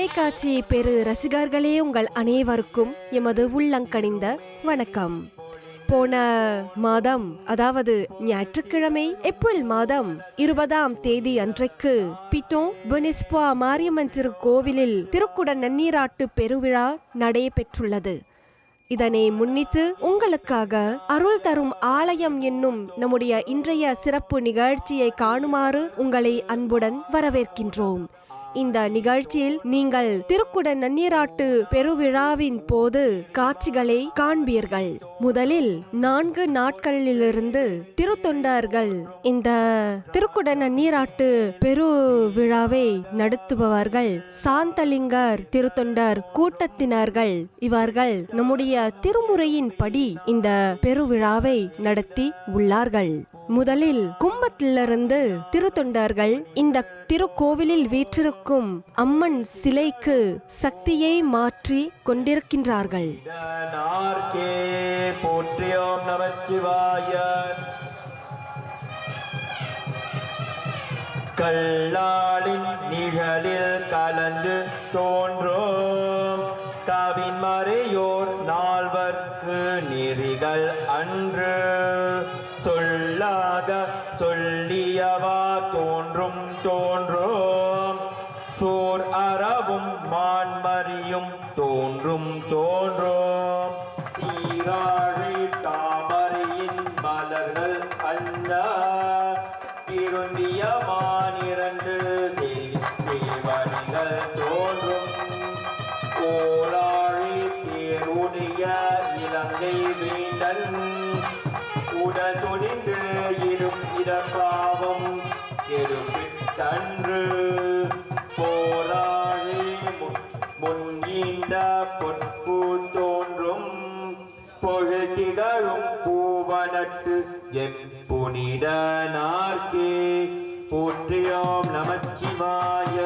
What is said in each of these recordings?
தொலைக்காட்சி பெரு ரசிகர்களே, உங்கள் அனைவருக்கும் எமது உள்ளங்கனிந்த வணக்கம். போன மாதம், அதாவது ஞாயிற்றுக்கிழமை ஏப்ரல் மாதம் 20ஆம் தேதி அன்றைக்கு பிட்டோன் பொனிஸ்பா மாரியம்மன் திருக்கோவிலில் திருக்குட நன்னீராட்டு பெருவிழா நடைபெற்றுள்ளது. இதனை முன்னிட்டு உங்களுக்காக அருள் தரும் ஆலயம் என்னும் நம்முடைய இன்றைய சிறப்பு நிகழ்ச்சியை காணுமாறு உங்களை அன்புடன் வரவேற்கின்றோம். இந்த நிகழ்ச்சியில் நீங்கள் திருக்குட நன்னீராட்டு பெருவிழாவின் போது காட்சிகளை காண்பீர்கள். முதலில் 4 நாட்களிலிருந்து திருத்தொண்டர்கள் இந்த திருக்குட நன்னீராட்டு பெருவிழாவை நடத்துபவர்கள் சாந்தலிங்கர் திருத்தொண்டர் கூட்டத்தினர்கள். இவர்கள் நம்முடைய திருமுறையின் படி இந்த பெருவிழாவை நடத்தி உள்ளார்கள். முதலில் கும்பத்திலிருந்து திருத்தொண்டர்கள் இந்த திருக்கோவிலில் வீற்றிருக்கும் அம்மன் சிலைக்கு சக்தியை மாற்றி கொண்டிருக்கின்றார்கள். போற்றியோம் நமச்சிவாய. கல்லாளின் நிழலில் கலந்து தோன்றும் கவின் மறையோர் நால்வர்க்கு நெறிகள் அன்று சொல்லாக சொல்லியவா தோன்றும் சோர் அறவும் மான்மறியும் தோன்றும் சீராழி தாமரையின் மலர்கள் அண்ண இருந்திய மானிரண்டு சேவடிகள் தோன்றும் கோளாழி தேருடைய இலங்கை வேண்டன் உடல் துணிந்து இரும் இடப்பாவம் எடுப்பிட்டன்று போராழி முன்கீண்ட பொற்பு தோன்றும் பொழுதிகளும் பூவனட்டு எப்புனிட நார்க்கே போற்றியோம் நமச்சிவாய.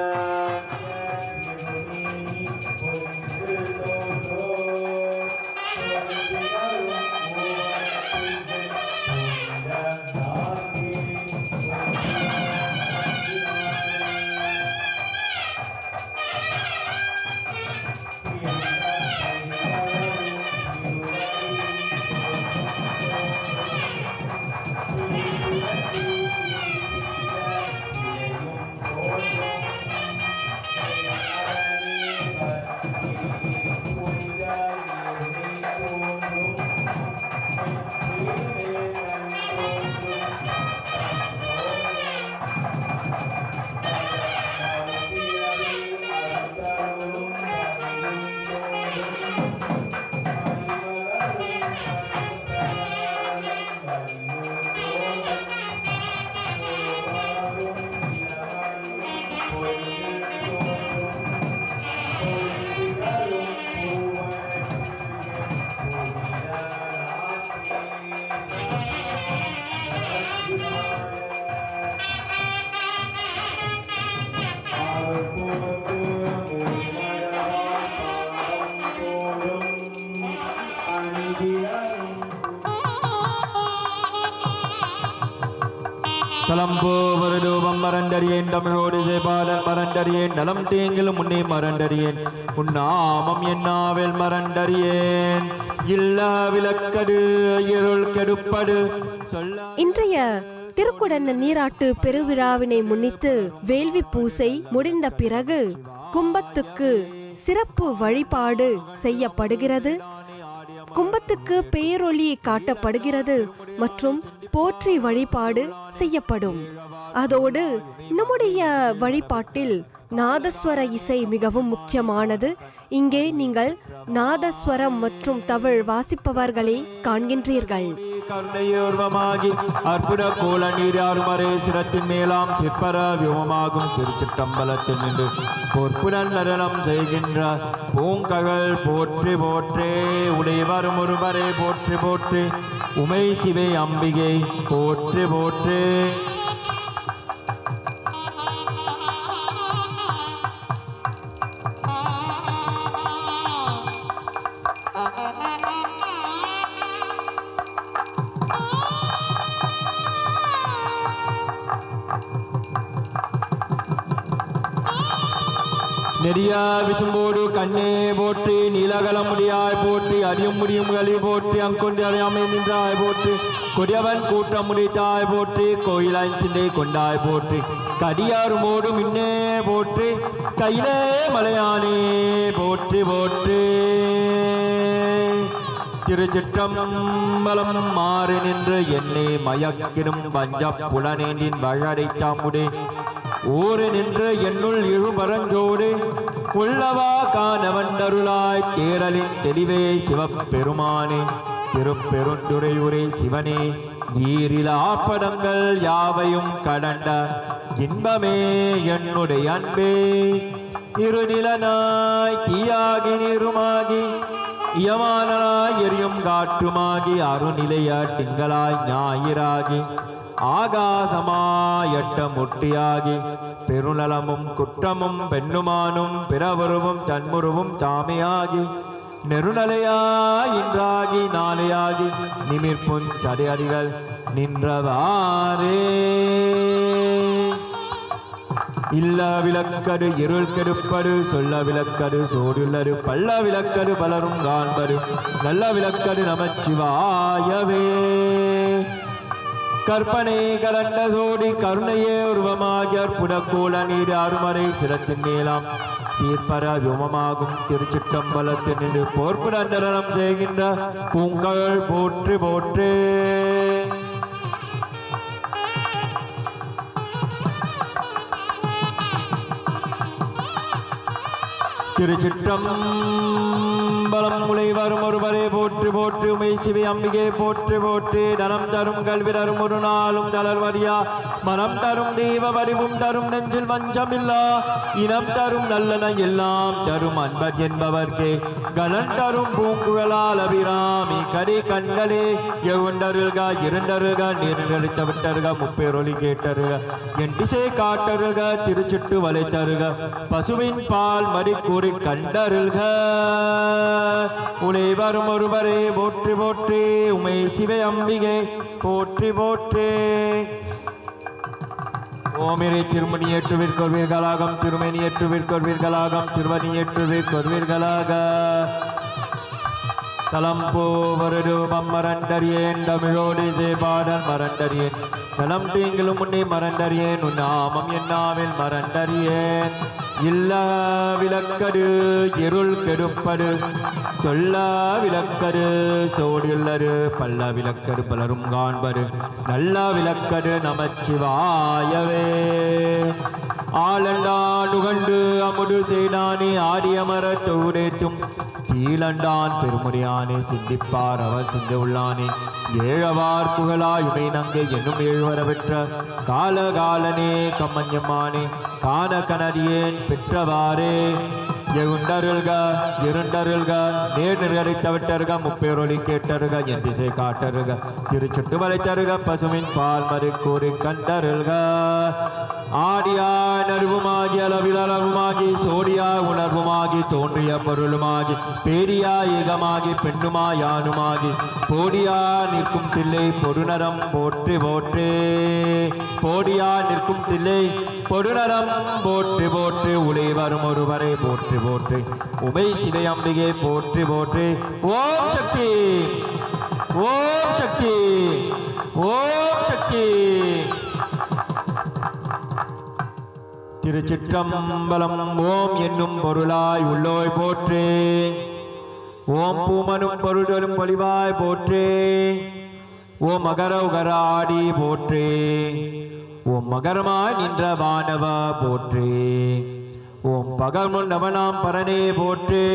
தலம்போவரூபம் மரண்டறியேன் தமிழோடு ஜெயபாலன் மரண்டறியேன் நலம் தேங்கிலும் முன்னே மரண்டறியேன் உன்னாமம் என்னாவில் மரண்டறியேன் இல்ல விளக்கடு இருள் கெடுப்படு சொல்ல. இன்றைய திருக்குட நன்னீராட்டு பெருவிழாவினை முன்னிட்டு வேள்வி பூசை முடிந்த பிறகு கும்பத்துக்கு சிறப்பு வழிபாடு செய்யப்படுகிறது. கும்பத்துக்கு பேரொளி காட்டப்படுகிறது மற்றும் போற்றி வழிபாடு செய்யப்படும். அதோடு நம்முடைய வழிபாட்டில் நாதஸ்வர இசை மிகவும் முக்கியமானது. இங்கே நீங்கள் நாதஸ்வரம் மற்றும் தவிழ் வாசிப்பவர்களை காண்கின்றீர்கள். கருணையோர்வமாகி அற்புத கோல நீராறுமறை சிரத்தின் மேலாம் சிற்பர வியோமமாகும் திருச்சிற்றம்பலத்தில் நின்று பொற்புடன் நடனம் செய்கின்ற பூங்கழல் போற்றி போற்றே உடையவரும் ஒருவரே போற்றி போற்றி உமை சிவை அம்பிகை போற்றி போற்றே. நெறிய விசும்போடு கண்ணே போற்றி நீலகலமுடியாய் போற்றி அறியும் முடியும் களி போற்றி அங்கொன்று அறியாமை நின்றாய் போற்றி கொடியவன் கூட்டம் முடித்தாய் போற்றி கோயிலாய் சிந்தை கொண்டாய் போற்றி கடியாருமோடு மின்னே போற்றி கையிலே மலையானே போற்றி போற்றி திருச்சிற்றம்பலம் மாறி நின்று என்னை மயக்கிடும் வஞ்ச புலனேண்டின் வழடை தாமுடே ஊறு நின்று என்னுள் இழுபரஞ்சோடு உள்ளவா காணவண்டருளாய் தேரலின் தெளிவே சிவபெருமானே திருப்பெருந்துறையுரை சிவனே ஈரிலா படங்கள் யாவையும் கடண்ட இன்பமே என்னுடைய அன்பே இருநிலனாய் தீயாகி நீருமாகி இயமானாய் எரியும் காற்றுமாகி அருநிலைய திங்களாய் ஞாயிறாகி ஆகாசமாயட்ட முட்டியாகி பெருநலமும் குற்றமும் பெண்ணுமானும் பிறவருவும் தன்முருவும் தாமையாகி நெருநலையாய் இன்றாகி நாளையாகி நிமிர்ப்புன் சடையடிகள் நின்றவாரே இல்ல விளக்கடு இருள் கெடுப்படு சொல்ல விளக்கடு சோடுள்ளரு பல்ல விளக்கடு பலரும் காண்பரு நல்ல விளக்கடு நமச்சிவாயவே கற்பனை கரண்ட சோடி கருணையே உருவமாகி அற்புடக்கூல நீர் அருமறை சிரத்தின் மேலாம் சீர்பர விமமாகும் திருச்சிற்றம்பலத்தில் நின்று போர்ப்புடண்டனம் செய்கின்ற பூங்கள் போற்றி போற்று திருச்சிற்றம்பலம் முளை வரும் ஒருவரே போற்றி போற்றி உமை சிவை அம்பிகை போற்றி போற்றி தனம் தரும் கல்வி தரும் ஒரு நாளும் தளர்வரியா மனம் தரும் தெய்வ வடிவும் தரும் நெஞ்சில் வஞ்சமில்லா இனம் தரும் நல்லன எல்லாம் தரும் அன்பர் என்பவர்க்கே கலன் தரும் பூங்குழலால் அபிராமி கரி கண்களே எவுண்டருக இருண்டருக நீர்களித்த விட்டருக முப்பேரொலி கேட்டருக என் திசை காட்டருக திருச்சிட்டு வலை தருக பசுவின் பால் மடி கூறி கண்டருள்க உலை வரும் ஒருவரே போற்றி போற்றி உமை சிவை அம்பிகை போற்றி போற்றி ஓமிரை திருமணி ஏற்றுவிற்கொள்வீர்களாகம் திருமணி ஏற்றுவிற்கொள்வீர்களாகம் திருமணி ஏற்றுவிற்கொள்வீர்களாக தலம் போவரூபம் மரண்டறியேன் தமிழோடு பாடல் மரண்டறியேன் தலம் தீங்களும் முன்னே மரண்டறியேன் உன்னாமம் என்னாவில் மரண்டறியேன் இல்ல விளக்கடு இருள் கெடுப்படு சொல்ல விளக்கடு சோடியுள்ளரு பல்ல விளக்கடு பலரும் காண்பரு நல்ல விளக்கடு நமச்சிவாயவே ஆலண்டான் உகண்டு அமுடு செய்தானே ஆடியமர தோடேற்றும் சீலண்டான் பெருமுடியானே சிந்திப்பார் அவர் சிந்த உள்ளானே ஏழவார் புகழாயுமை நங்கை என்னும் ஏழ்வர பெற்ற காலகாலனே கம்மஞ்சம்மானே காண கனடியேன் பெற்றவாறே எகுண்டருள்க இருண்டருள்க நேர் நிர்கரித்தவிட்டருக முப்பேரொலி கேட்டருக என் திசை காட்டருக திருச்சுட்டு வளைத்தருக பசுமின் பால் மறு கூறி கண்டருள்க ஆடியாய் நறுவுமாகி அளவில் அளவுமாகி சோடியா உணர்வுமாகி தோன்றிய பொருளுமாகி பேரியா ஏகமாகி பெண்ணுமா யானுமாகி போடியா நிற்கும் தில்லை பொருநரம் போற்றி போற்றே போடியா நிற்கும் தில்லை பொருநரம் போற்றி போற்றி உலை வரும் ஒருவரை போற்றி போற்றி உமை சிவை அம்பிகை போற்றி போற்றி ஓம் சக்தி ஓம் சக்தி ஓம் சக்தி திருச்சிற்றம்பலம் ஓம் என்னும் பொருளாய் உள்ளோய் போற்றே ஓம் பூமனும் பொருளும் பொலிவாய் போற்றே ஓம் மகர உகராடி போற்றே ஓம் மகரமாய் நின்ற வானவ போற்றே ஓம் பகமுன் நவனாம் பரனே போற்றே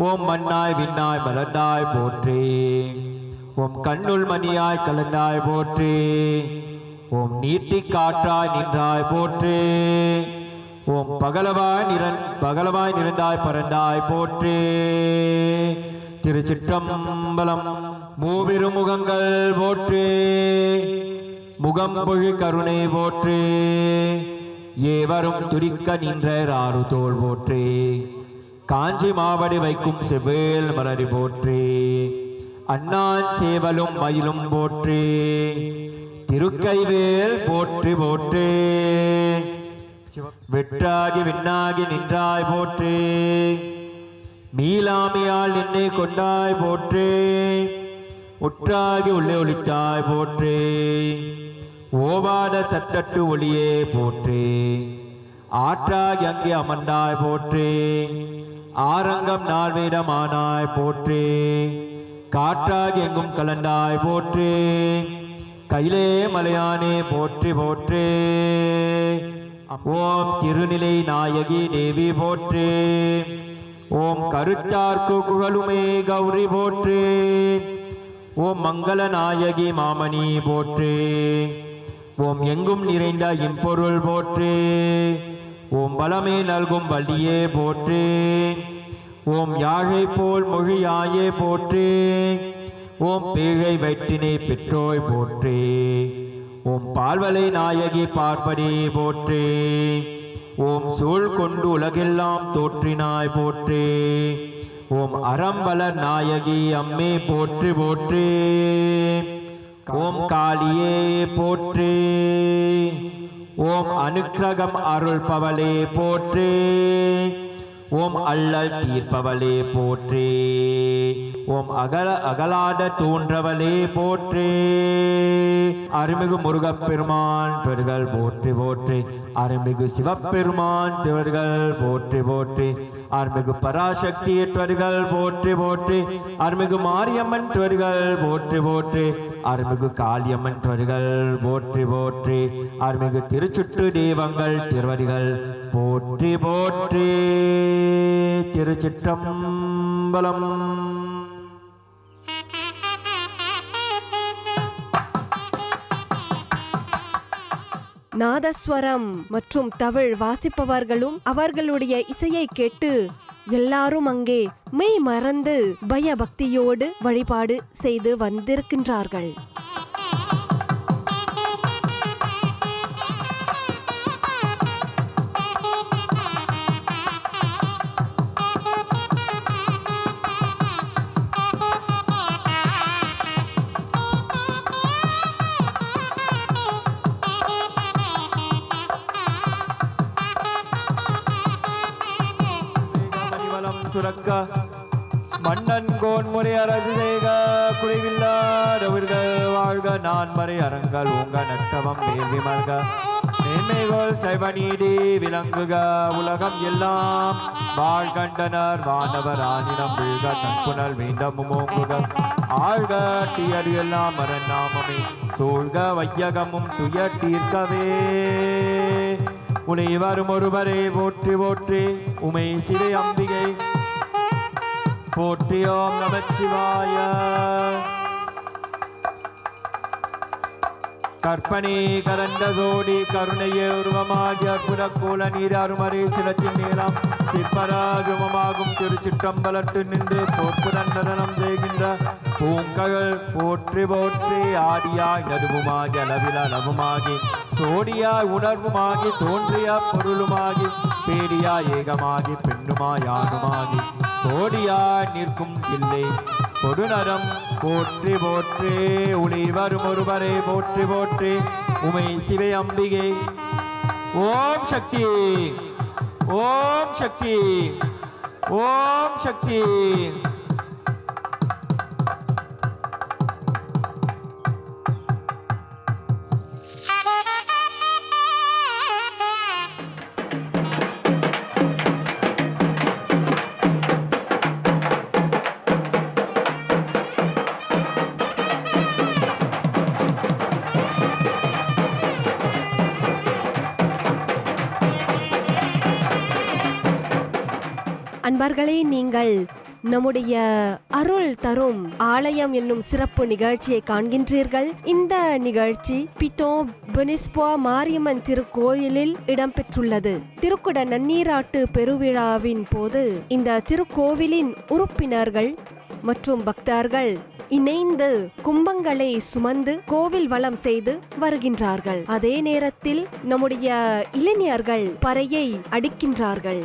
ஓம் மண்ணாய் விண்ணாய் மலர்ந்தாய் போற்றே ஓம் கண்ணுள் மணியாய் கலந்தாய் போற்றே ஓம் நீட்டி காற்றாய் நின்றாய் போற்றே ஓம் பகலவாய் நிறந்தாய் பறந்தாய் போற்றே திருச்சிற்றம்பலம் மூவிரு முகங்கள் போற்றே முகம் பொழி கருணை போற்றே ஏவரும் துரிக்க நின்ற ஆறு தோல் போற்றே காஞ்சி மாவடி வைக்கும் செவ்வேல் மலரி போற்றே அண்ணான் சேவலும் மயிலும் போற்றே திருக்கைவேல் போற்றி போற்றே வெற்றாகி விண்ணாகி நின்றாய் போற்றே. மீளாமையால் நின்னை கொண்டாய் போற்றே. உற்றாகி உள்ளே ஒளித்தாய் போற்றே. ஓவாத சட்டட்டு ஒளியே போற்றே. ஆற்றாகி அங்கே அமர்ந்தாய் போற்றே. ஆரங்கம் நால்வேதமானாய் போற்றே. காற்றாகி எங்கும் கலந்தாய் போற்றே. கையிலே மலையானே போற்றி போற்றே. ஓம் திருநிலை நாயகி தேவி போற்றே. ஓம் கருத்தார்க்கு குகலுமே கௌரி போற்றே. ஓம் மங்கள நாயகி மாமணி போற்றே. ஓம் எங்கும் நிறைந்த இம்பொருள் போற்றே. ஓம் பலமே நல்கும் வள்ளியே போற்றே. ஓம் யாழை போல் மொழியாயே போற்றே. ஓம் பேழை வயிற்றினை பெற்றோய் போற்றே. ஓம் பால்வலை நாயகி பார்ப்படி போற்றே. ஓம் சூழ் கொண்டு உலகெல்லாம் தோற்றினாய் போற்றே. ஓம் அறம்பலர் நாயகி அம்மே போற்றி போற்றே. ஓம் காளியே போற்றே. ஓம் அனுக்கிரகம் அருள் பவளே போற்றே. ஓம் அல்லல் தீர்ப்பவளே போற்றே. ஓம் அகலாத தோன்றவளே போற்றே. அருள்மிகு முருகப்பெருமான் திருவடிகள் போற்றி போற்றி. அருள்மிகு சிவபெருமான் திருவடிகள் போற்றி போற்றி. அருள்மிகு பராசக்தி திருவடிகள் போற்றி போற்றி. அருள்மிகு மாரியம்மன் திருவடிகள் போற்றி போற்றி. அருள்மிகு காளியம்மன் திருவடிகள் போற்றி போற்றி. அருள்மிகு திருச்சுற்று தெய்வங்கள் திருவடிகள் போற்றி போற்றி. திருச்சிற்றம்பலம். நாதஸ்வரம் மற்றும் தவிழ் வாசிப்பவர்களும் அவர்களுடைய இசையை கேட்டு எல்லாரும் அங்கே மெய் மறந்து பயபக்தியோடு வழிபாடு செய்து வந்திருக்கின்றார்கள். சுரக்க மன்னன் கோன்முறை அரசு செய்க. குறைவில்லாதவர்கள் வாழ்க. நான்மறை அறங்கள் ஓங்க. நட்டவம் வேள்வி மல்க. மேன்மைகள் சைவநீதி விளங்குக. உலகம் எல்லாம் வாழ்கண்டனர் வானவர் ஆனினம் வீழ்க. நட்புணல் வேண்டமும் ஓங்குக. ஆழ்க தீயது எல்லாம் மரநாமமே சூழ்க. வையகமும் துயர் தீர்க்கவே. உனை வரும் ஒருவரே போற்றி போற்றி. உமை சிவை அம்பிகை போற்றி. ஓம் நமச்சிவாய. கற்பனை கரண்ட சோடி கருணையே உருவமாகிய அற்புத கோல நீர் அருமறை சிலத்தின் நீளம் சிற்பராஜுமமாகும் திருச்சிற்றம்பலத்து நின்று போற்புடன் நடனம் செய்கின்ற பூங்ககள் போற்றி போற்றி. ஆடியாய் நடுவுமாகி அளவில் அளவுமாகி சோடியாய் உணர்வுமாகி தோன்றிய பொருளுமாகி பேடியாய் ஏகமாகி பெண்ணுமாய் ஆணுமாகி கோடியாய் நிற்கும் இல்லை கொடுநரம் போற்றி போற்றி. உளி வரும் ஒருவரே போற்றி போற்றி. உமை சிவை அம்பிகை. ஓம் சக்தி. ஓம் சக்தி. ஓம் சக்தி. அன்பர்களே, நீங்கள் நம்முடைய அருள் தரும் ஆலயம் என்னும் சிறப்பு நிகழ்ச்சியை காண்கின்றீர்கள். இந்த நிகழ்ச்சி பித்தோ பெனிஸ்பா மாரியம்மன் திருக்கோயிலில் இடம்பெற்றுள்ளது. திருக்குட நன்னீராட்டு பெருவிழாவின் போது இந்த திருக்கோவிலின் உறுப்பினர்கள் மற்றும் பக்தர்கள் இணைந்து கும்பங்களை சுமந்து கோவில் வலம் செய்து வருகின்றார்கள். அதே நேரத்தில் நம்முடைய இளைஞர்கள் பறையை அடிக்கின்றார்கள்.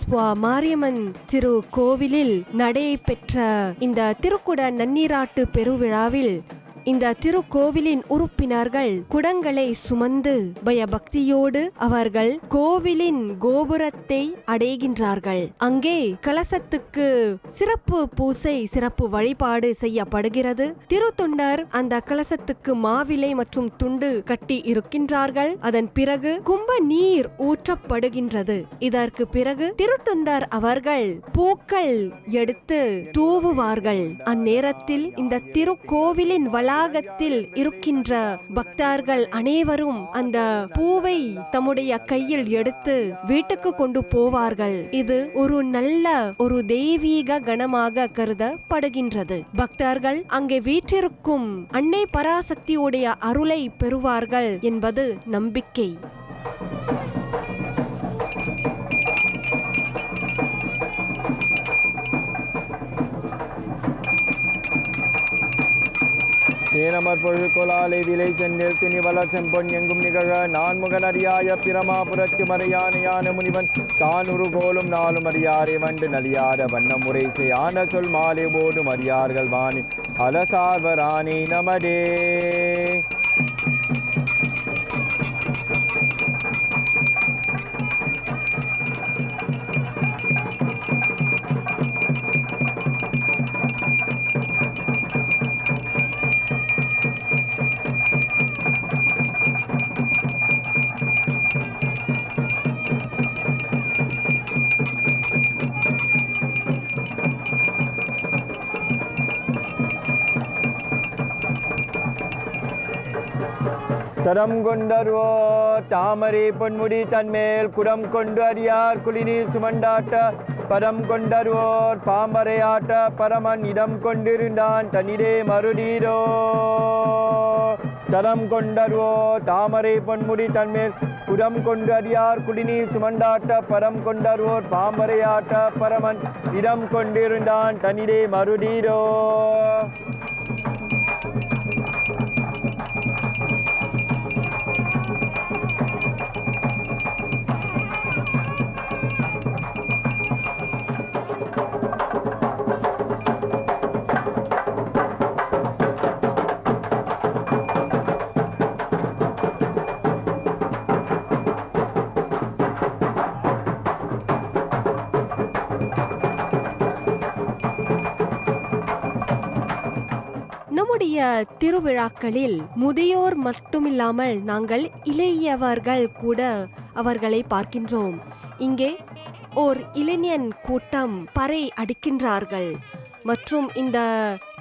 பொனிஸ்பா மாரியம்மன் திரு கோவிலில் நடைபெற்ற இந்த திருக்குட நன்னீராட்டு பெருவிழாவில் இந்த திருக்கோவிலின் உறுப்பினர்கள் குடங்களை சுமந்து பயபக்தியோடு அவர்கள் கோவிலின் கோபுரத்தை அடைகின்றார்கள். அங்கே கலசத்துக்கு சிறப்பு பூசை, சிறப்பு வழிபாடு செய்யப்படுகிறது. திருத்தொண்டர் அந்த கலசத்துக்கு மாவிலை மற்றும் துண்டு கட்டி இருக்கின்றார்கள். அதன் பிறகு கும்ப நீர் ஊற்றப்படுகின்றது. இதற்கு பிறகு திருத்தொண்டர் அவர்கள் பூக்கள் எடுத்து தூவுவார்கள். அந்நேரத்தில் இந்த திருக்கோவிலின் வளாகத்தில் இருக்கின்ற பக்தர்கள் அனைவரும் அந்த பூவை தம்முடைய கையில் எடுத்து வீட்டுக்கு கொண்டு போவார்கள். இது ஒரு நல்ல ஒரு தெய்வீக கணமாக கருதப்படுகின்றது. பக்தர்கள் அங்கே வீற்றிருக்கும் அன்னை பராசக்தியுடைய அருளை பெறுவார்கள் என்பது நம்பிக்கை. தேனமர் பொழுக்கொலாலை விலை சென்றில் துணி வளர் செம்பொன் எங்கும் நிகழ நான்முகன் அறியாய பிரமாபுரத்து மறையான யான முனிவன் தான் உருகோலும் நாளும் அறியாரே வண்டு நலியாத வண்ண முறை செய்யான சொல் மாலை போடும் அறியார்கள் வாணி அலசார்வராணி நமதே. தரம் கொண்டருவோ தாமரை பொன்முடி தன்மேல் குடம் கொண்டு அறியார் குளிநீர் சுமண்டாட்ட பரம் கொண்டருவோர் பாம்பரையாட்ட பரமன் இடம் கொண்டிருந்தான் தன்னிடே மறுடீரோ. தரம் கொண்டருவோ தாமரை பொன்முடி தன்மேல் குடம் கொண்டு அறியார் குடிநீர் சுமண்டாட்ட பரம் கொண்டருவோர் பாம்பரையாட்ட பரமன் இடம் கொண்டிருந்தான் தன்னிடே மறுடீரோ. நம்முடைய திருவிழாக்களில் முதியோர் மட்டுமில்லாமல் நாங்கள் இளையவர்கள் கூட அவர்களை பார்க்கின்றோம். இங்கே ஓர் இளைஞன் கூட்டம் பறை அடிக்கின்றார்கள் மற்றும் இந்த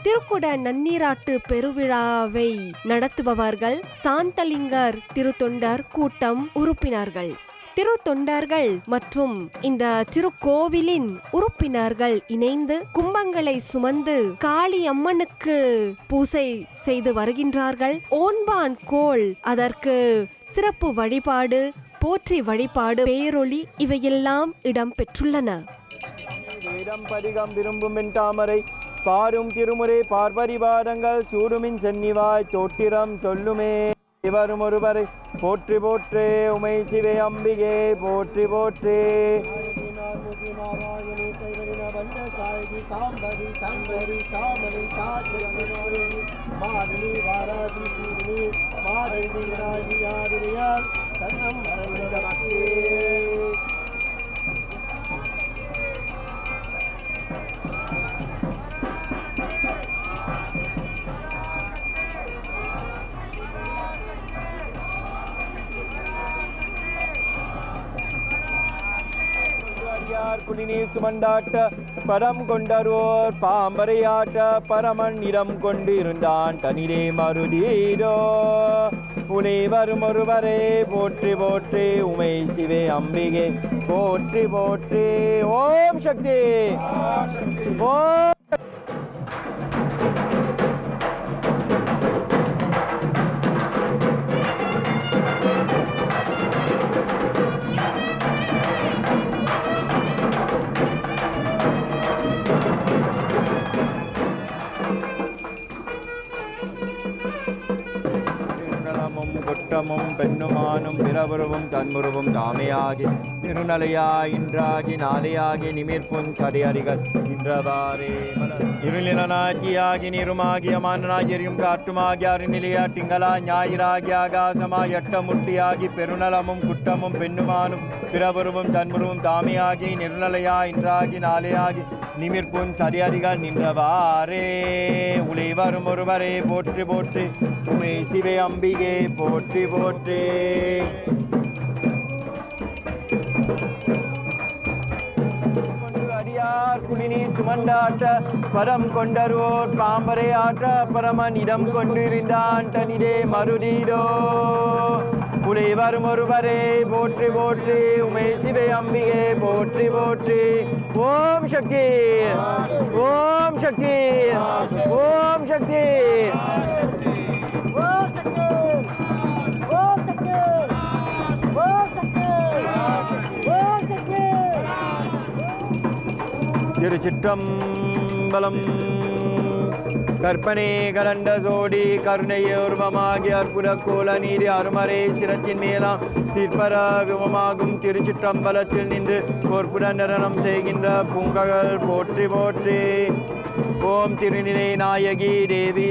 திருக்குட நன்னீராட்டு பெருவிழாவை நடத்துபவர்கள் சாந்தலிங்கர் திருத்தொண்டர் கூட்டம் உறுப்பினர்கள். திருத்தொண்டர்கள் மற்றும் இந்த திருக்கோவிலின் உறுப்பினர்கள் இணைந்து கும்பங்களை சுமந்து காளி அம்மனுக்கு பூசை செய்து வருகின்றார்கள். ஓன்பான் கோள், அதற்கு சிறப்பு வழிபாடு, போற்றி வழிபாடு, பேரொளி இவையெல்லாம் இடம் பெற்றுள்ளன. வேதம் பதிகம் விரும்பும் தாமரை பாரும் திருமுறை பார்வரிவாதங்கள் சூடுமின் சென்னிவாய் தோட்டிரம் சொல்லுமே. இவரும் ஒருவரை போற்றி போற்றே உமை சிவே அம்பிகே போற்றி போற்றே. குடிநீர் சுமண்டாட்ட பரம் கொண்டருவோர் பாம்பரையாட்ட பரமன் இடம் கொண்டிருந்தான் தனிரே மறுடீரோ. உனை வரும் ஒருவரே போற்றி போற்றி உமை சிவே அம்பிகே போற்றி போற்றி. ஓம் சக்தி ஓம். கொட்ட குட்டமும் பெண்ணுமானும் பிறவுருவும் தன்முருவும் தாமையாகி திருநலையாய் இன்றாகி நாளையாகி நிமிர்ப்பும் சடையறிகள் நின்றவாறே இருநிலனாக்கியாகி நீருமாகிய மானனாய் எரியும் காற்றுமாகி அருநிலையா திங்களா ஞாயிறாகி ஆகாசமாய் எட்டமுட்டியாகி பெருநலமும் குட்டமும் பெண்ணுமானும் பிறவுருவும் தன்முருவும் தாமையாகி நிருநிலையா இன்றாகி நாளையாகி நிமிர்ப்பும் சடையறிகள் நின்றவாறே உலை வரும் ஒருவரே போற்றி போற்றி உமை சிவே அம்பிகே போற்றி போற்றி அடியார் குடிநீர் சுமந்தாட்ட பரம் கொண்டரோர் பாம்பரை ஆற்ற பரமன் இடம் கொண்டிருந்தான் தனிடே மருதீடோ உலை வரும் ஒருவரே போற்றி போற்றி உமை சிவே அம்பிகே போற்றி போற்றி ஓம் சக்தி ஓம் சக்தி ஓம் சக்தி திருச்சிற்றம்பலம் கற்பனை கலண்ட சோடி கருணையோர்வமாகி அற்புத கோல நீதி அருமறை சிரத்தின் மேலாம் தீர்ப்பர விமமாகும் திருச்சிற்றம்பலத்தில் நின்று பொற்புடனரணம் செய்கின்ற பூங்ககள் போற்றி போற்றி ஓம் திருநிலை நாயகி தேவி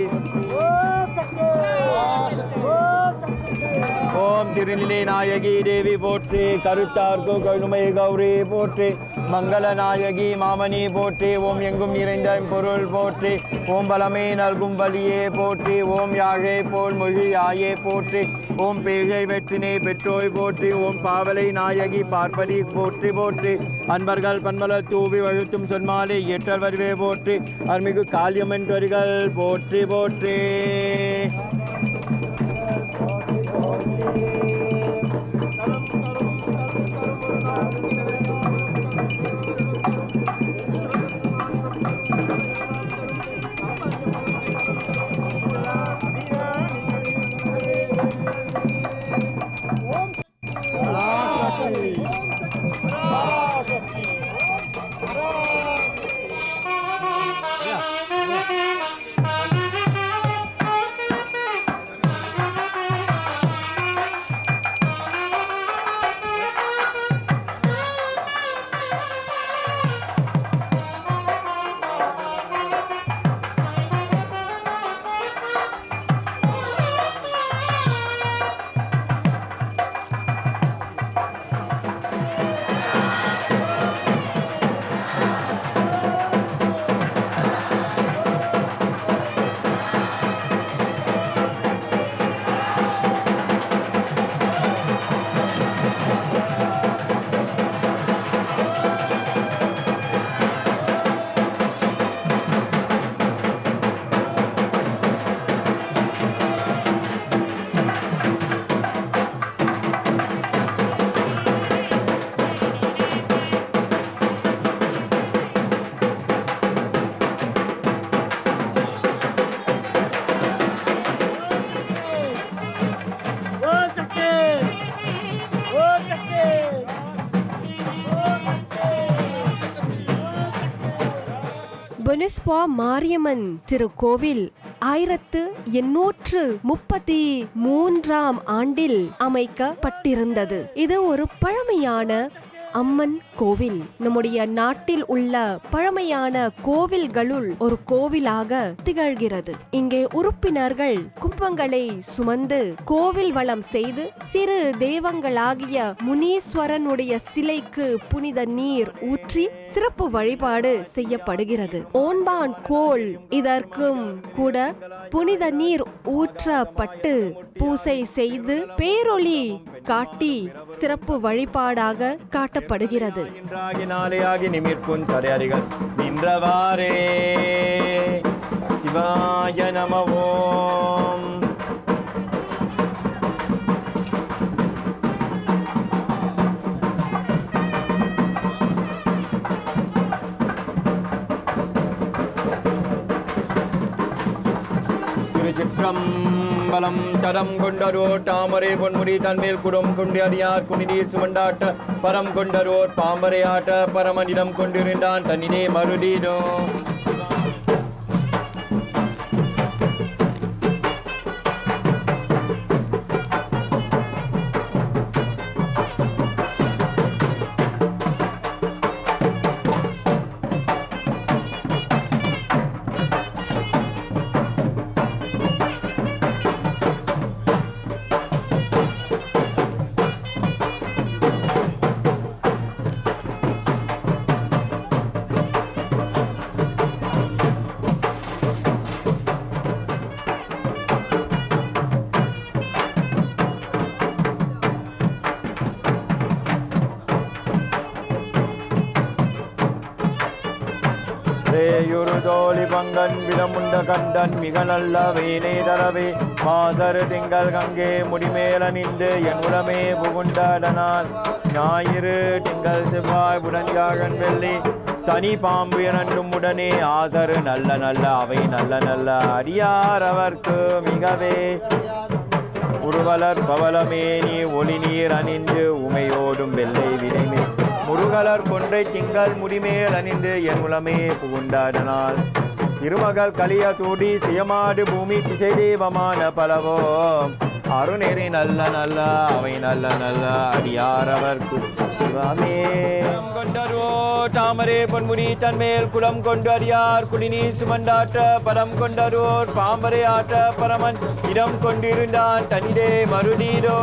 ஓம் திருநிலை நாயகி தேவி போற்றி கருத்தார்க்கு கருணை கௌரி போற்றி மங்கள நாயகி மாமணி போற்றி ஓம் எங்கும் நிறைந்த பொருள் போற்றி ஓம் பலமே நல்கும் வலியே போற்றி ஓம் யாழை போல் மொழி ஆயே போற்றி ஓம் பேழை வெற்றினை பெற்றோய் போற்றி ஓம் பாவலை நாயகி பார்ப்பதி போற்றி போற்றி அன்பர்கள் பன்மலர் தூவி வழுத்தும் சொன்மாலை ஏற்றல் வருவே போற்றி அருமிகு காளியம்மன் வரிகள் போற்றி போற்றி பொனிஸ்பா மாரியம்மன் திருக்கோவில் 1833ஆம் ஆண்டில் அமைக்கப்பட்டிருந்தது. இது ஒரு பழமையான அம்மன் கோவில். நம்முடைய நாட்டில் உள்ள பழமையான கோவில்களுள் ஒரு கோவிலாக திகழ்கிறது. இங்கே உறுப்பினர்கள் கும்பங்களை சுமந்து கோவில் வளம் செய்து சிறு தெய்வங்களாகிய முனீஸ்வரனுடைய சிலைக்கு புனித நீர் ஊற்றி சிறப்பு வழிபாடு செய்யப்படுகிறது. ஓன்பான் கோல் இதற்கும் கூட புனித நீர் ஊற்றப்பட்டு பூசை செய்து பேரொளி காட்டி சிறப்பு வழிபாடாக காட்டப்படுகிறது. நிமிர்ப்பும் சடையறிகள் நின்றவாறே சிவாய நம ஓம். திருச்சிற்றம்பலம் தரம் கொண்டரோர் தாமரை பொன்முடி தன்மேல் குடம் கொண்டு அடியார் குனிநீர் சுமண்டாட்ட பரம் கொண்டரோர் பாம்பரையாட்ட பரமனிடம் கொண்டிருந்தான் தன்னிலே மருதீடோ. ஒரு தோழி பங்கன் விதமுண்ட கண்டன் மிக நல்ல வேனே தரவே மாசரு திங்கள் கங்கே முடிமேல நின்று என் உளமே புகுண்டடனால் ஞாயிறு திங்கள் செவ்வாய் புதன்வியாழன் வெள்ளி சனி பாம்பு இரண்டும் உடனே ஆசரு நல்ல நல்ல அவை நல்ல நல்ல அடியார் அவர்க்கு மிகவே உருவலர் பவளமேனி ஒளி நீர் அணிந்து உமையோடும் வெள்ளை வினைமே முருகலர் கொன்றை திங்கள் முடிமேல் அணிந்து என் உளமே புகுண்டாடனால் திருமகள் கலிய தூடி சியமாடு பூமி திசை தெய்வமான பலவோ அருநெறி நல்ல நல்ல அவை நல்ல நல்ல அடியார் அவர்க்கு கொண்டரோ தாமரே பொன்முடி தன்மேல் குலம் கொண்டு அறியார் குடிநீ சுமண்டாற்ற பரம் கொண்டரோர் பாம்பரை ஆற்ற பரமன் இடம் கொண்டிருந்தான் தனிடே மருடீரோ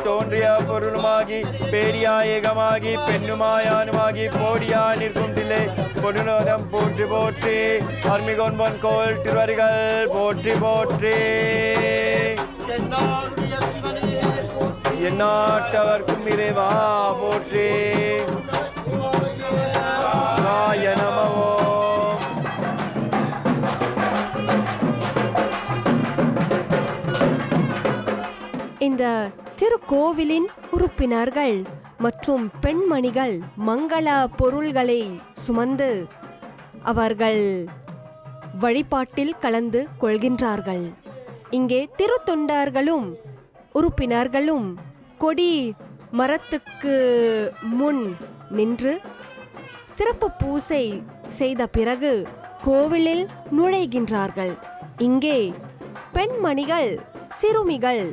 தோன்றிய பொருளுமாகி பேடியாய் ஏகமாகி பெண்ணுமாயானுமாகி போடியா நிற்கும் தில்லை பொருளோகம் போற்றி போற்றி அர்மிகொன்பன் கோல் திருவரிகள் போற்றி போற்றி எந்நாட்டவர்க்கும் இறைவா போற்றி நமோ. இந்த திருக்கோவிலின் உறுப்பினர்கள் மற்றும் பெண்மணிகள் மங்கள பொருள்களை சுமந்து அவர்கள் வழிபாட்டில் கலந்து கொள்கின்றார்கள். இங்கே திருத்தொண்டர்களும் உறுப்பினர்களும் கொடி மரத்துக்கு முன் நின்று சிறப்பு பூசை செய்த பிறகு கோவிலில் நுழைகின்றார்கள். இங்கே பெண்மணிகள் சிறுமிகள்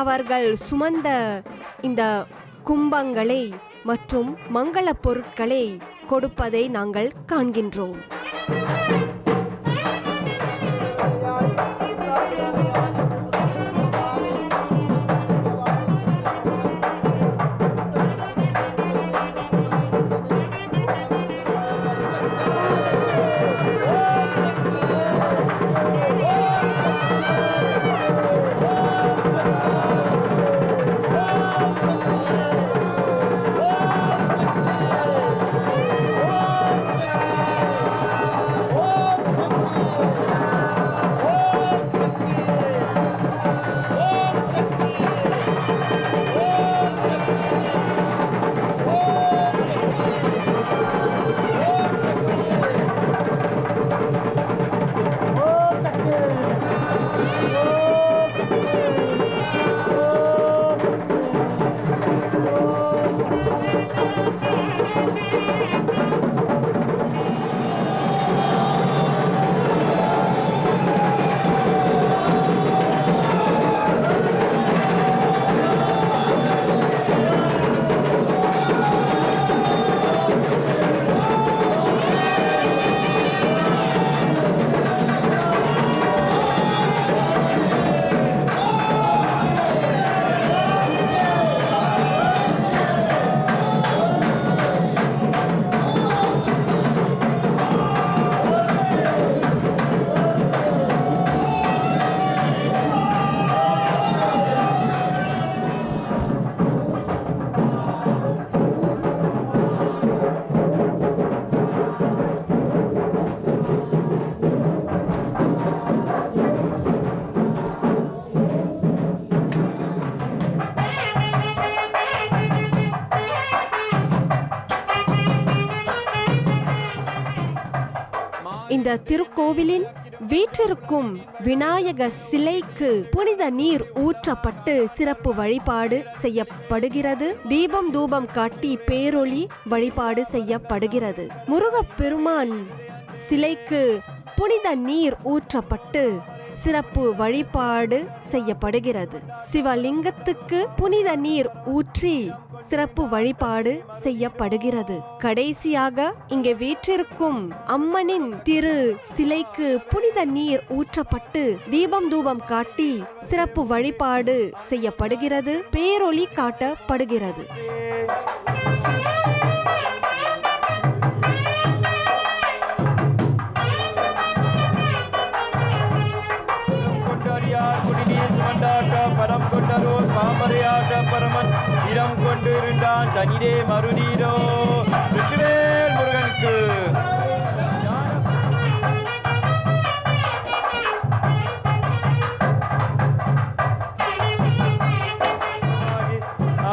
அவர்கள் சுமந்த இந்த கும்பங்களை மற்றும் மங்கள பொருட்களை கொடுப்பதை நாங்கள் காண்கின்றோம். இந்த திருக்கோவிலின் வீற்றிருக்கும் விநாயக சிலைக்கு புனித நீர் ஊற்றப்பட்டு சிறப்பு வழிபாடு செய்யப்படுகிறது. தீபம் தூபம் காட்டி பேரொளி வழிபாடு செய்யப்படுகிறது. முருகப்பெருமான் சிலைக்கு புனித நீர் ஊற்றப்பட்டு சிறப்பு வழிபாடு செய்யப்படுகிறது. சிவலிங்கத்துக்கு புனித நீர் ஊற்றி சிறப்பு வழிபாடு செய்யப்படுகிறது. கடைசியாக இங்கே வீற்றிருக்கும் அம்மனின் திரு சிலைக்கு புனித நீர் ஊற்றப்பட்டு தீபம் தூபம் காட்டி சிறப்பு வழிபாடு செய்யப்படுகிறது. பேரொளி காட்டப்படுகிறது. பரம் கொண்டரோர் பாம்பரையாட்ட பரமன் இடம் கொண்டு இருந்தான் தனிடே மறுநீரோ. வெற்றிவேல் முருகனுக்கு.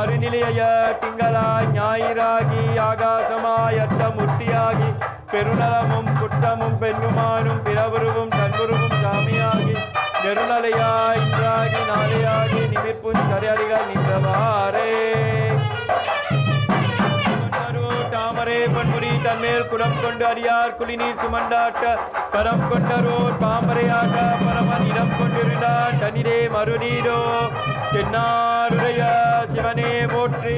அருநிலைய திங்களாய் ஞாயிறாகி ஆகாசமாய் அட்டமுட்டியாகி பெருநலமும் குற்றமும் பெண்ணுமானும் பிறவுருவும் தன்னுருவும் சாமியாகி நெருநலையாய் இன்றாகி நாளையாகி நிமிர்ப்பும் சரியாரிகள் நின்றவாறே. தாமரே பன்முடி தன்மேல் குடம் கொண்டு அடியார் குளிநீர் சுமண்டாட்ட பரம் கொண்டரோர் பாம்பரையாக பரமன் இடம் கொண்டிருந்தான் தனிடே மறுநீரோ. தென்னாருடைய சிவனே போற்றி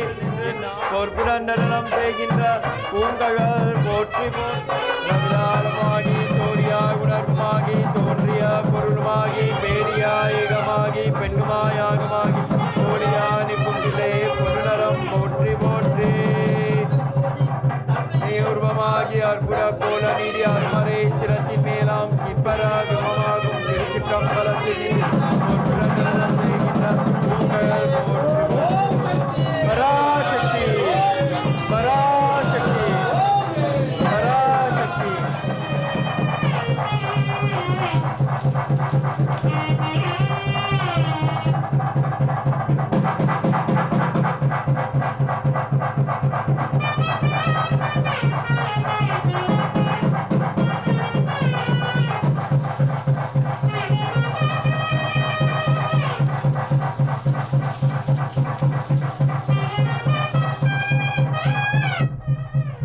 பொற்புடன் நடனம் செய்கின்ற பூங்ககள் போற்றி போற்றி சோடியாய் உணர்வுமாகி தோன்றிய பொருளுமாகி பேரியா ஏகமாகி பெண்ணுமாயாகமாகி கோடியா நிற்குண்டிலே பொருளரம் போற்றி போற்றி. உருவமாகி அற்புத கோல நீடி அருமறை சிரத்தின் மேலாம் சிற்பராகமாகும் திருச்சிற்றம்பலத்தில் பொற்புடன் நடனம் செய்கின்ற பூங்ககள் போற்றி பராசக்தி பராசக்தி பராசக்தி.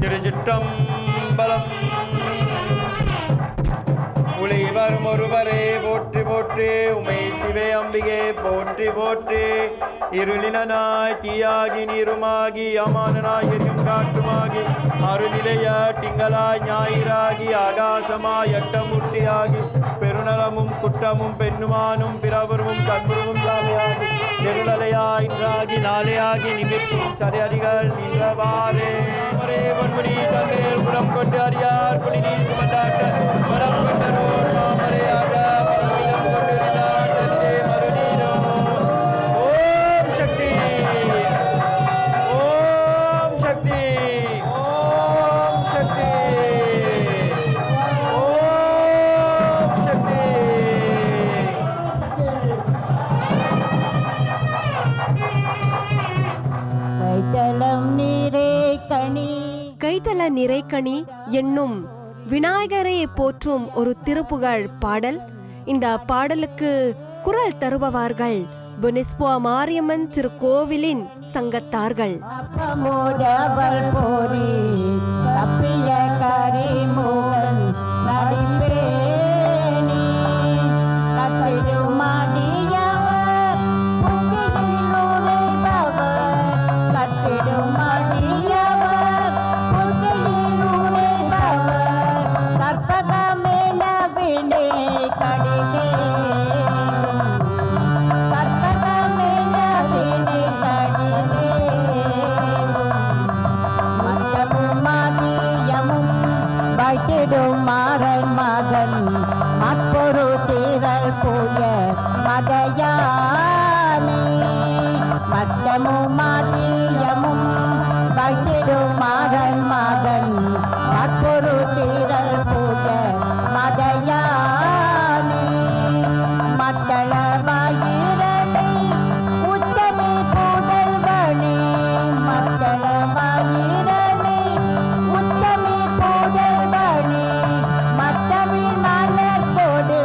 திருச்சிற்றம்பலம். உழைவர் ஒருவரே போற்றி போற்றி உமை சிவே அம்பிகே போற்றி போற்றி. இருளினாய் தீயாகி நீருமாகி அமானனாய் எரியும் காற்றுமாகி அருநிலைய திங்களாய் ஞாயிறாகி ஆகாசமாய் எட்டமுட்டியாகி பெருநலமும் குற்றமும் பெண்ணுமானும் பிறவுருவும் கண்புருவும் சாலையாகி நெருநலையாய் இன்றாகி நாளையாகி நிமிர்ப்பும் சரியாரிகள் நின்றவாறே. பொன்முடி தன்மேல் குடம் கொண்டு அடியார் குளிநீர் சுமந்தாட்ட பரம் கொண்டரோர் பாம்பரையாக பரமிடம் கொண்டிருந்தார் தனிடே மறுநீரோ. ஓம் சக்தி ஓம் சக்தி ஓம் சக்தி ஓம் சக்தி. கைத்தலம் நீரே கனி கைத்தல நிறைக்கணி என்னும் விநாயகரை போற்றும் ஒரு திருப்புகழ் பாடல். இந்த பாடலுக்கு குரல் தருபவர்கள் புனிஸ்புவா மாரியம்மன் திருக்கோவிலின் சங்கத்தார்கள். அப்பமோடவள் போரி தப்பிய கரிமுகன் நடிப்பேனி கட்டிடும் அடியவர் புத்தியில் உரைபவர் கட்டிடும் அடியவர் புத்தியில் உரைபவர் கற்பகமென விடே கடிதே மாறன் மகன் மற்பொரு தீரல் புய மதையானே மத்தமும் மதியமும் வைத்திடும் மாறன் மகன் மற்பொரு தீரல் புய மதையானே மத்தள வாயிரனை உத்தமே புதல்வனே மத்தள வாயிரனை உத்தமே புதல்வனே மத்தமிழ் மலர் கொடு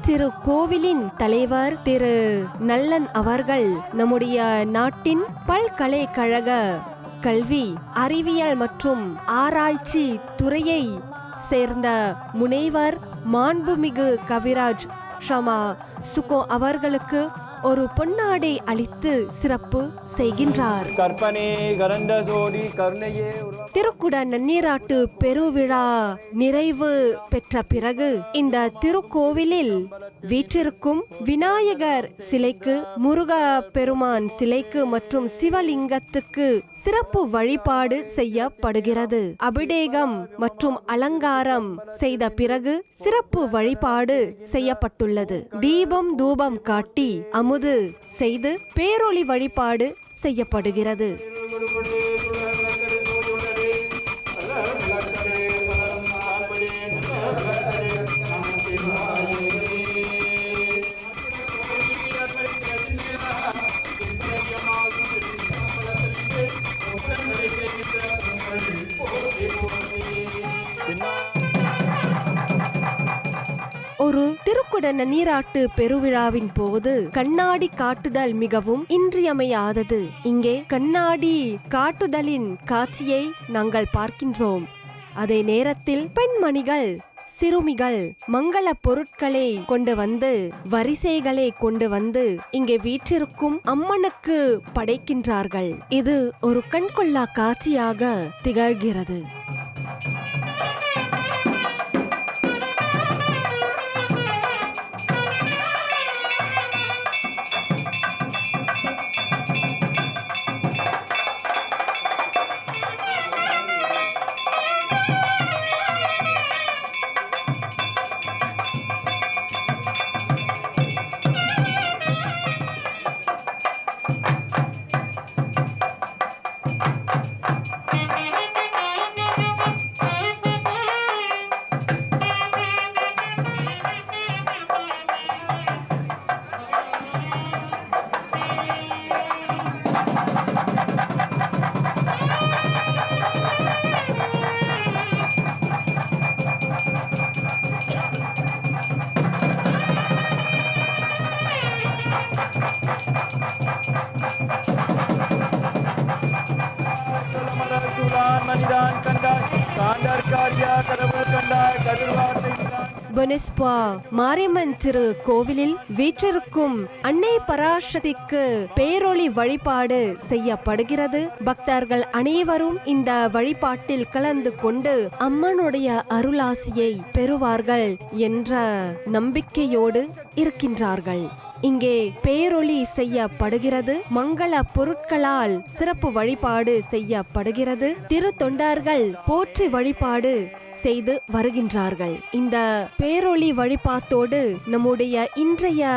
இத்திருக்கோவிலின் தலைவர் திரு நல்லன் அவர்கள் நம்முடைய நாட்டின் பல்கலைக்கழக கல்வி அறிவியல் மற்றும் ஆராய்ச்சி துறையை சேர்ந்த முனைவர் மாண்புமிகு கவிராஜ் ஷமா சுகோ அவர்களுக்கு ஒரு பொன்னாடை அளித்து சிறப்பு செய்கின்றார். கற்பனே கரண்ட சோடி கருணையே திருக்குட நன்னீராட்டு பெருவிழா நிறைவு பெற்ற பிறகு இந்த திருக்கோவிலில் வீற்றிருக்கும் விநாயகர் சிலைக்கு, முருக பெருமான் சிலைக்கு மற்றும் சிவலிங்கத்துக்கு சிறப்பு வழிபாடு செய்யப்படுகிறது. அபிடேகம் மற்றும் அலங்காரம் செய்த பிறகு சிறப்பு வழிபாடு செய்யப்பட்டுள்ளது. தீபம் தூபம் காட்டி அமுது செய்து பேரொளி வழிபாடு செய்யப்படுகிறது. ஒரு திருக்குட நன்னீராட்டு பெருவிழாவின் போது கண்ணாடி காட்டுதல் மிகவும் இன்றியமையாதது. இங்கே கண்ணாடி காட்டுதலின் காட்சியை நாங்கள் பார்க்கின்றோம். அதே நேரத்தில் பெண்மணிகள் சிறுமிகள் மங்கள பொருட்களை கொண்டு வந்து, வரிசைகளை கொண்டு வந்து இங்கே வீற்றிருக்கும் அம்மனுக்கு படைக்கின்றார்கள். இது ஒரு கண்கொள்ளா காட்சியாக திகழ்கிறது. பொனெஸ்பா மாரியம்மன் திரு கோவிலில் வீற்றிருக்கும் அன்னை பராசக்திக்கு பேரொளி வழிபாடு செய்யப்படுகிறது. பக்தர்கள் அனைவரும் இந்த வழிபாட்டில் கலந்து கொண்டு அம்மனுடைய அருளாசியை பெறுவார்கள் என்ற நம்பிக்கையோடு இருக்கின்றார்கள். இங்கே பேரொளி செய்யப்படுகிறது. மங்கள பொருட்களால் சிறப்பு வழிபாடு செய்யப்படுகிறது. திருத்தொண்டர்கள் போற்றி வழிபாடு செய்து வருகின்றார்கள். இந்த பேரொளி வழிபாட்டோடு நம்முடைய இன்றைய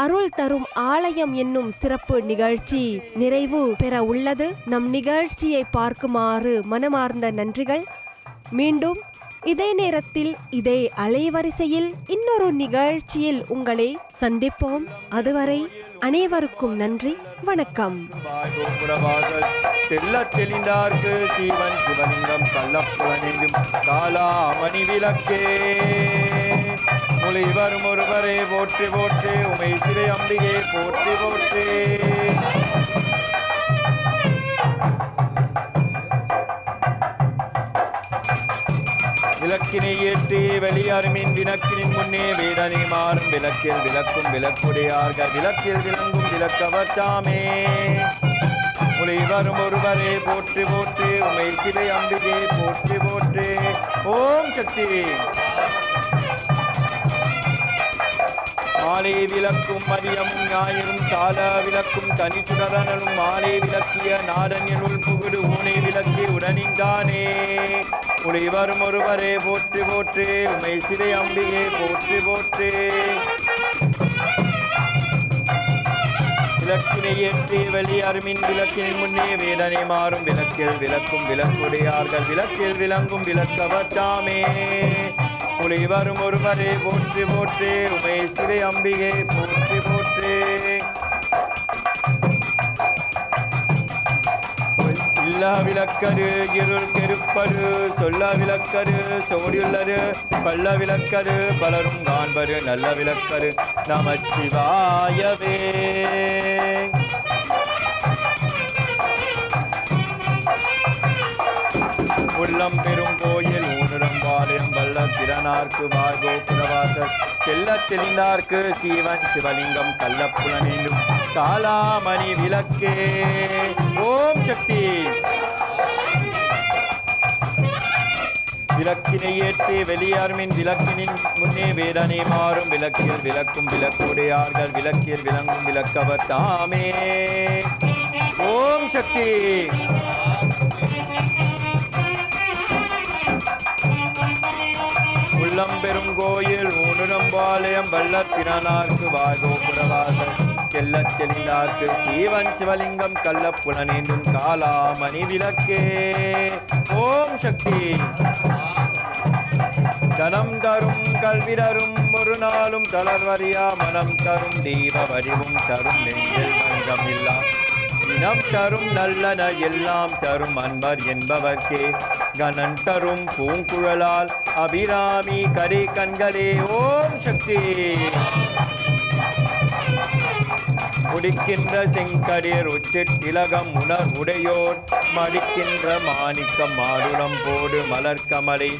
அருள் தரும் ஆலயம் என்னும் சிறப்பு நிகழ்ச்சி நிறைவு பெற உள்ளது. நம் நிகழ்ச்சியை பார்க்குமாறு மனமார்ந்த நன்றிகள். மீண்டும் இதே நேரத்தில் இதே அலைவரிசையில் இன்னொரு நிகழ்ச்சியில் உங்களை சந்திப்போம். அதுவரை அனைவருக்கும் நன்றி, வணக்கம். தெளிந்தார்க்கு சீவன் சிவலிங்கம் கள்ளப்புலனெங்கும் காலாமணி விளக்கே முளை வரும் ஒருவரே போற்றி போற்றி உமை சிறை அம்பிகே போற்றி போற்றி. விளக்கினை ஏற்றி வெளியாருமின் விளக்கினின் முன்னே வேடனை மாறும் விளக்கில் விளக்கும் விளக்குடையார்கள் விளக்கில் விளங்கும் விளக்கவர் தாமே. முளை வரும் ஒருவரே போற்றி போற்றி உமை சிலை அம்பிகே போற்றி போற்றி. ஓம் சக்தி. மாலை விளக்கும் மதியமும் ஞாயிறும் சால விளக்கும் தனிச்சுடரனும் மாலை விளக்கிய நாடனினுள் புகுடு ஊனை விளக்கி உடனின்றானே. உளை வரும் ஒருவரே போற்றி போற்றி உமை சிலை அம்பிகே போற்றி போற்றி. விளக்கினை ஏற்றி வெளியருமின் விளக்கின் முன்னே வேடனை மாறும் விளக்கில் விளக்கும் விளக்குடையார்கள் விளக்கில் விளங்கும் விளக்கவர் தாமே. உளை வரும் ஒருவரே போற்றி போற்றி உமை சிறை அம்பிகே போற்றி போற்றி. இல்ல விளக்கரு இருள் கெருப்பரு சொல்ல விளக்கரு சோடியுள்ளரு பல்ல விளக்கரு பலரும் காண்பரு நல்ல விளக்கரு நமச்சிவாயவே. உள்ளம் பெரும் கோயில் ஊனுடம் பாளையம் வல்ல திறனார்க்கு வார்கோ புறவாசல் செல்ல தெளிந்தார்க்கு சீவன் சிவலிங்கம் கள்ளப்புலனேண்டும் காலாமணி விளக்கே. ஓம் சக்தி. விளக்கினை ஏற்றி வெளியார்மின் விளக்கினின் முன்னே வேதனை மாறும் விளக்கில் விளக்கும் விளக்குடையார்கள் விளக்கில் விளங்கும் விளக்கவர் தாமே. ஓம் சக்தி. உள்ளம் பெரும் கோயில் ஊனுடம்பாளையம் வல்ல பிறனார்க்கு வாகோபுரவாசல் செல்லச் செழிந்தார்க்கு சீவன் சிவலிங்கம் கள்ள புலனேந்தும் காலாமணி விளக்கே. ஓம் சக்தி. தனம் தரும் கல்வி தரும் ஒரு நாளும் தளர்வறியா மனம் தரும் தெய்வ வடிவும் தரும் நெஞ்சில் வங்கமில்லா இனம் தரும் நல்லன எல்லாம் தரும் அன்பர் என்பவர்க்கே கணன் தரும் பூங்குழலால் அபிராமி கரை கண்களே. ஓம் சக்தி. முடிக்கின்ற செங்கடீர் உச்சிட்டிலகம் உணர் உடையோர் மடிக்கின்ற மாணிக்கம் மாடுடம் போடு மலர்கமலை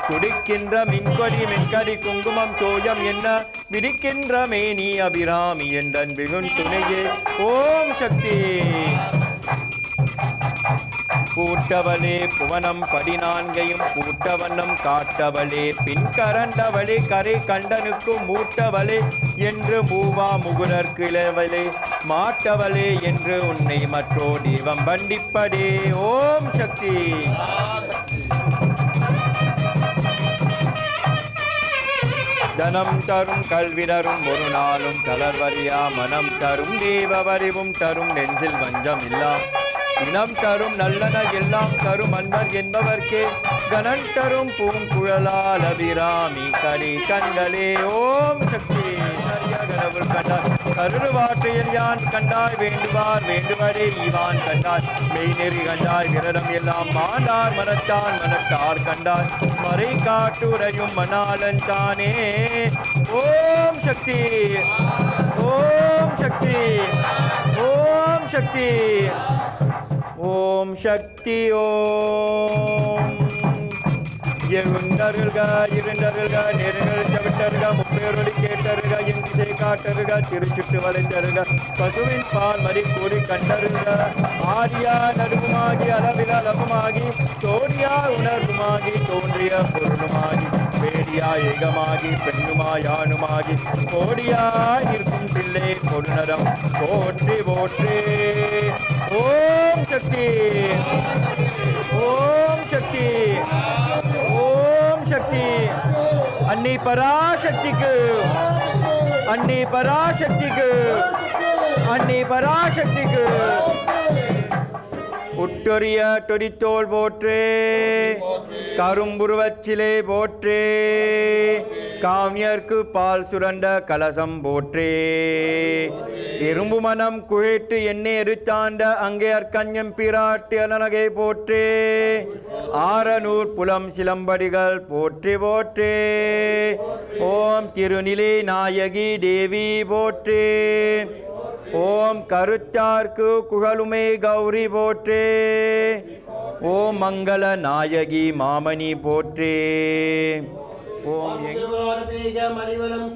குடிக்கின்ற மின்கொடி மென்கடி குங்குமம் தோயம் என்ன விடிக்கின்ற மேனி அபிராமி என்றன் விகுன் துணையே. ஓம் சக்தி. பூட்டவளே புவனம் 14 பூட்டவண்ணம் காட்டவளே பின் கரண்டவளே கரை கண்டனுக்கும் மூட்டவளே என்று மூவா முகுரர் கிளவளே மாட்டவளே என்று உன்னை மற்றோ தெய்வம் வண்டிப்படே. ஓம் சக்தி. தனம் தரும் கல்வி தரும் ஒரு நாளும் தளர்வறியா மனம் தரும் தேவ வடிவும் தரும் நெஞ்சில் வஞ்சம் இல்லா இனம் தரும் நல்லன எல்லாம் தரும் அன்பர் என்பவர்க்கே கணன் தரும் பூங்குழலால் அபிராமி கரி கண்களே. ஓம் சக்தி. கடவுள் கண்டார் கருவாற்றையில் யான் கண்டாய் வேண்டுவார் வேண்டுவரே ஈவான் கண்டார் மெய்நெறி கண்டாய் விரதம் எல்லாம் மாண்டார் மனத்தான் மனத்தார் கண்டார் மறை காட்டுரையும் மணாலன் தானே. ஓம் சக்தி. ஓம் சக்தி. ஓம் சக்தி. ஓம் சக்தி. ஓம். எழுந்தருக இருந்தருக நெருங்கள் செவிட்டருக முப்பேரொலி கேட்டருக இன்றிசை காட்டருக திருச்சுட்டு வளைத்தருக பசுவின் பால் மறி கூறி கண்டருக ஆரியா நடுவுமாகி அளவில் அளவுமாகி தோடியா உணர்வுமாகி தோன்றிய பொருளுமாகி பேடியா ஏகமாகி பெண்ணுமாயானுமாகி கோடியா நிற்கும் பிள்ளை பொருணரம் போற்றி போற்றே. ஓம் சக்தி. ஓம் சக்தி. ஓம் சக்தி. அன்னை பராசக்திக்கு அன்னை பராசக்திக்கு அன்னை பராசக்திக்கு. உட்டொரிய தொடித்தோல் போற்றே கரும்புருவச்சிலே போற்றே காமியர்க்கு பால் சுரண்ட கலசம் போற்றே இரும்பு மனம் குழைட்டு எண்ணெய் எரித்தாண்ட அங்கே அற்கஞ்சம் பிராட்டி அலனகை போற்றே ஆரனூர் புலம் சிலம்படிகள் போற்றி போற்றே. ஓம் திருநிலை நாயகி தேவி போற்றே. ஓம் கருத்தார்க்கு குழலுமை கௌரி போற்றே. ஓம் மங்கள நாயகி மாமணி போற்றே. ஓம் மணிவனம்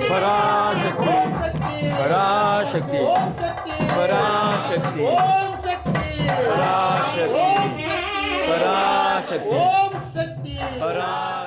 பராசக்தி பராசக்தி பராசக்தி பராசக்தி பராசக்தி பராசக்தி